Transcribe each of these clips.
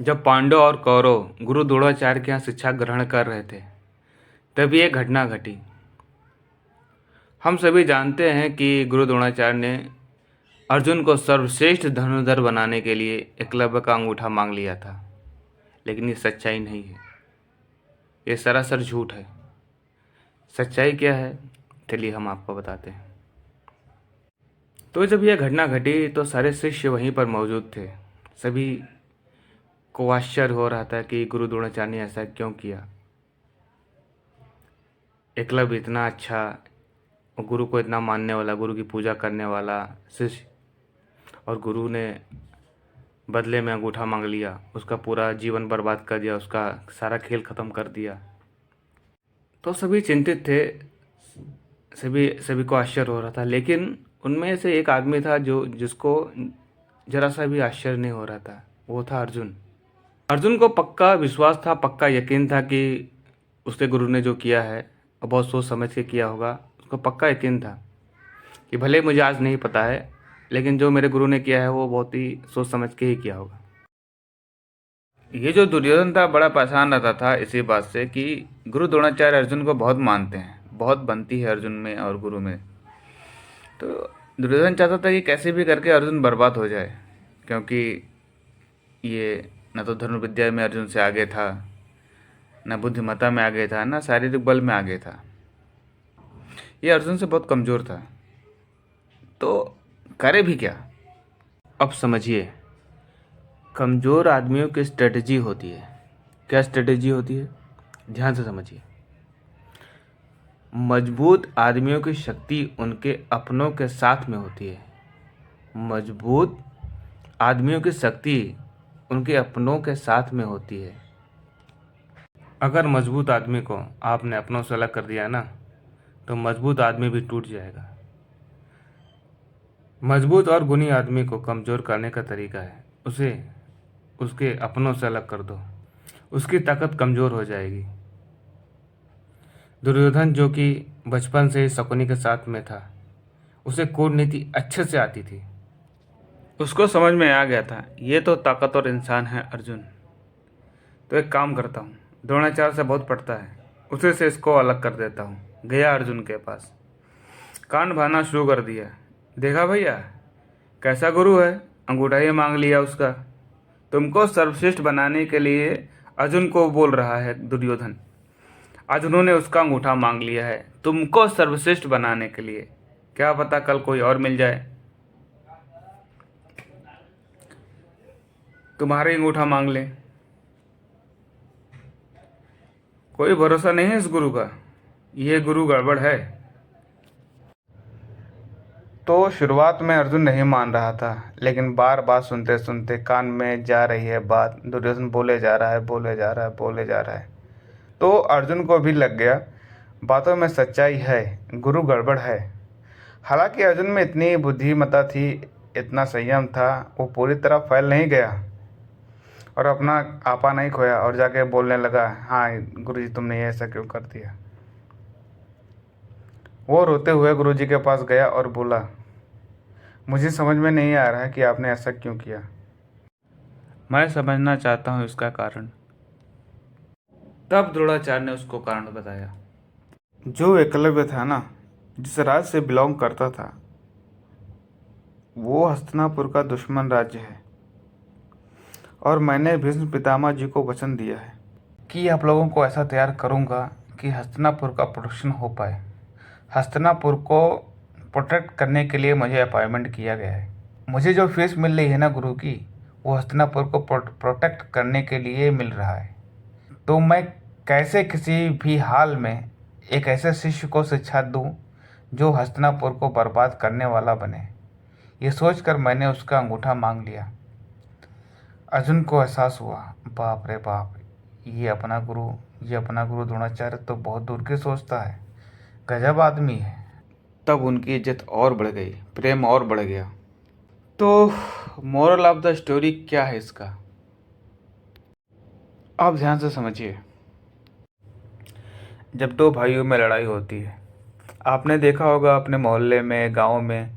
जब पांडव और कौरव गुरु द्रोणाचार्य के यहाँ शिक्षा ग्रहण कर रहे थे, तभी एक घटना घटी। हम सभी जानते हैं कि गुरु द्रोणाचार्य ने अर्जुन को सर्वश्रेष्ठ धनुर्धर बनाने के लिए एकलव्य का अंगूठा मांग लिया था, लेकिन ये सच्चाई नहीं है, ये सरासर झूठ है। सच्चाई क्या है, चलिए हम आपको बताते हैं। तो जब यह घटना घटी तो सारे शिष्य वहीं पर मौजूद थे। सभी को आश्चर्य हो रहा था कि गुरु द्रोणाचार्य ने ऐसा क्यों किया। एकलव्य इतना अच्छा और गुरु को इतना मानने वाला, गुरु की पूजा करने वाला शिष्य, और गुरु ने बदले में अंगूठा मांग लिया, उसका पूरा जीवन बर्बाद कर दिया, उसका सारा खेल ख़त्म कर दिया। तो सभी चिंतित थे, सभी सभी को आश्चर्य हो रहा था। लेकिन उनमें से एक आदमी था जिसको जरा सा भी आश्चर्य नहीं हो रहा था। वो था अर्जुन। अर्जुन को पक्का विश्वास था, पक्का यकीन था कि उसके गुरु ने जो किया है और बहुत सोच समझ के किया होगा। उसको पक्का यकीन था कि भले मुझे आज नहीं पता है, लेकिन जो मेरे गुरु ने किया है वो बहुत ही सोच समझ के ही किया होगा। ये जो दुर्योधन था बड़ा परेशान रहता था इसी बात से कि गुरु द्रोणाचार्य अर्जुन को बहुत मानते हैं, बहुत बनती है अर्जुन में और गुरु में। तो दुर्योधन चाहता था कि कैसे भी करके अर्जुन बर्बाद हो जाए, क्योंकि ये न तो धनुर्विद्या में अर्जुन से आगे था, न बुद्धिमत्ता में आगे था, न शारीरिक बल में आगे था। ये अर्जुन से बहुत कमज़ोर था। तो करे भी क्या? अब समझिए, कमज़ोर आदमियों की स्ट्रेटजी होती है। क्या स्ट्रेटजी होती है? ध्यान से समझिए। मजबूत आदमियों की शक्ति उनके अपनों के साथ में होती है। मजबूत आदमियों की शक्ति उनके अपनों के साथ में होती है। अगर मजबूत आदमी को आपने अपनों से अलग कर दिया ना, तो मजबूत आदमी भी टूट जाएगा। मजबूत और गुणी आदमी को कमज़ोर करने का तरीका है उसे उसके अपनों से अलग कर दो, उसकी ताकत कमज़ोर हो जाएगी। दुर्योधन जो कि बचपन से ही शकुनी के साथ में था, उसे कूटनीति अच्छे से आती थी। उसको समझ में आ गया था ये तो ताकतवर इंसान है अर्जुन। तो एक काम करता हूँ, द्रोणाचार्य से बहुत पड़ता है, उसे से इसको अलग कर देता हूँ। गया अर्जुन के पास, कांड भाना शुरू कर दिया। देखा भैया कैसा गुरु है, अंगूठा ही मांग लिया उसका। तुमको सर्वश्रेष्ठ बनाने के लिए अर्जुन को बोल रहा है दुर्योधन। आज उन्होंने उसका अंगूठा मांग लिया है तुमको सर्वश्रेष्ठ बनाने के लिए। क्या पता कल कोई और मिल जाए, तुम्हारे अंगूठा मांग ले। कोई भरोसा नहीं है इस गुरु का, यह गुरु गड़बड़ है। तो शुरुआत में अर्जुन नहीं मान रहा था, लेकिन बार बार सुनते सुनते कान में जा रही है बात, दुर्योधन बोले जा रहा है, बोले जा रहा है, बोले जा रहा है। तो अर्जुन को भी लग गया बातों में सच्चाई है, गुरु गड़बड़ है। हालांकि अर्जुन में इतनी बुद्धिमत्ता थी, इतना संयम था, वो पूरी तरह फैल नहीं गया और अपना आपा नहीं खोया और जाके बोलने लगा, हाँ गुरुजी तुमने ये ऐसा क्यों कर दिया। वो रोते हुए गुरुजी के पास गया और बोला, मुझे समझ में नहीं आ रहा है कि आपने ऐसा क्यों किया। मैं समझना चाहता हूँ इसका कारण। तब द्रोणाचार्य ने उसको कारण बताया। जो एकलव्य था ना, जिस राज्य से बिलोंग करता था, वो हस्तिनापुर का दुश्मन राज्य है। और मैंने भीष्म पितामह जी को वचन दिया है कि आप लोगों को ऐसा तैयार करूँगा कि हस्तिनापुर का प्रोटेक्शन हो पाए। हस्तिनापुर को प्रोटेक्ट करने के लिए मुझे अपॉइंटमेंट किया गया है। मुझे जो फीस मिल रही है ना गुरु की, वो हस्तिनापुर को प्रोटेक्ट करने के लिए मिल रहा है। तो मैं कैसे किसी भी हाल में एक ऐसे शिष्य को शिक्षा दूं जो हस्तिनापुर को बर्बाद करने वाला बने। ये सोचकर मैंने उसका अंगूठा मांग लिया। अर्जुन को एहसास हुआ, बाप रे बाप, ये अपना गुरु द्रोणाचार्य तो बहुत दूर की सोचता है, गजब आदमी है। तब उनकी इज्जत और बढ़ गई, प्रेम और बढ़ गया। तो मोरल ऑफ द स्टोरी क्या है इसका, आप ध्यान से समझिए। जब दो भाइयों में लड़ाई होती है, आपने देखा होगा अपने मोहल्ले में, गांव में,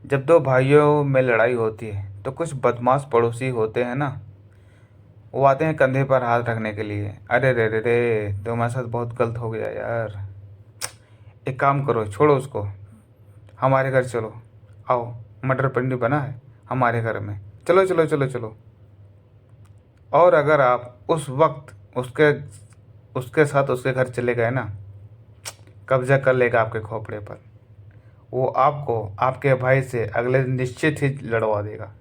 जब दो भाइयों में लड़ाई होती है तो कुछ बदमाश पड़ोसी होते हैं ना, वो आते हैं कंधे पर हाथ रखने के लिए। अरे रे रे रे, तुम्हारे साथ बहुत गलत हो गया यार। एक काम करो, छोड़ो उसको, हमारे घर चलो। आओ, मटर पनीर बना है हमारे घर में, चलो चलो चलो चलो। और अगर आप उस वक्त उसके उसके साथ उसके घर चले गए ना, कब्जा कर लेगा आपके खोपड़े पर। वो आपको आपके भाई से अगले दिन निश्चित ही लड़वा देगा,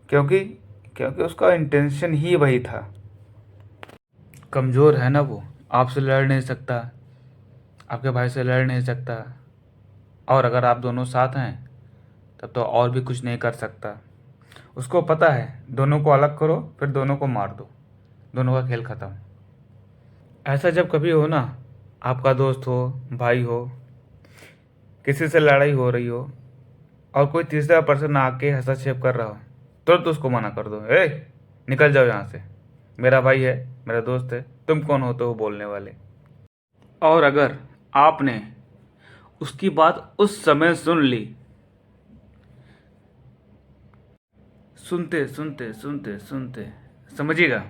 क्योंकि क्योंकि उसका इंटेंशन ही वही था। कमज़ोर है ना वो, आपसे लड़ नहीं सकता, आपके भाई से लड़ नहीं सकता। और अगर आप दोनों साथ हैं तब तो और भी कुछ नहीं कर सकता। उसको पता है, दोनों को अलग करो फिर दोनों को मार दो, दोनों का खेल ख़त्म। ऐसा जब कभी हो ना, आपका दोस्त हो, भाई हो, किसी से लड़ाई हो रही हो और कोई तीसरा पर्सन आके हस्तक्षेप कर रहा हो, तुरंत उसको मना कर दो, ए निकल जाओ यहाँ से, मेरा भाई है, मेरा दोस्त है, तुम कौन होते हो बोलने वाले। और अगर आपने उसकी बात उस समय सुन ली, सुनते सुनते सुनते सुनते, समझिएगा,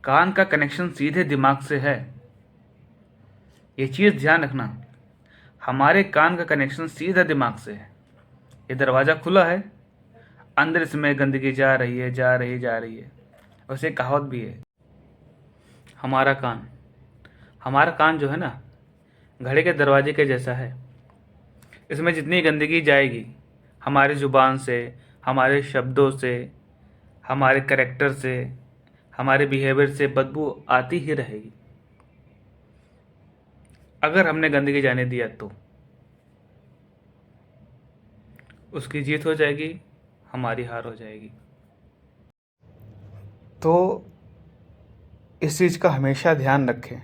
कान का कनेक्शन सीधे दिमाग से है। ये चीज़ ध्यान रखना, हमारे कान का कनेक्शन सीधा दिमाग से है। ये दरवाज़ा खुला है, अंदर इसमें गंदगी जा रही है, जा रही जा रही है। वैसे एक कहावत भी है, हमारा कान हमारा कान जो है ना, घड़े के दरवाजे के जैसा है। इसमें जितनी गंदगी जाएगी, हमारी ज़ुबान से, हमारे शब्दों से, हमारे करेक्टर से, हमारे बिहेवियर से बदबू आती ही रहेगी। अगर हमने गंदगी जाने दिया तो उसकी जीत हो जाएगी, हमारी हार हो जाएगी। तो इस चीज़ का हमेशा ध्यान रखें।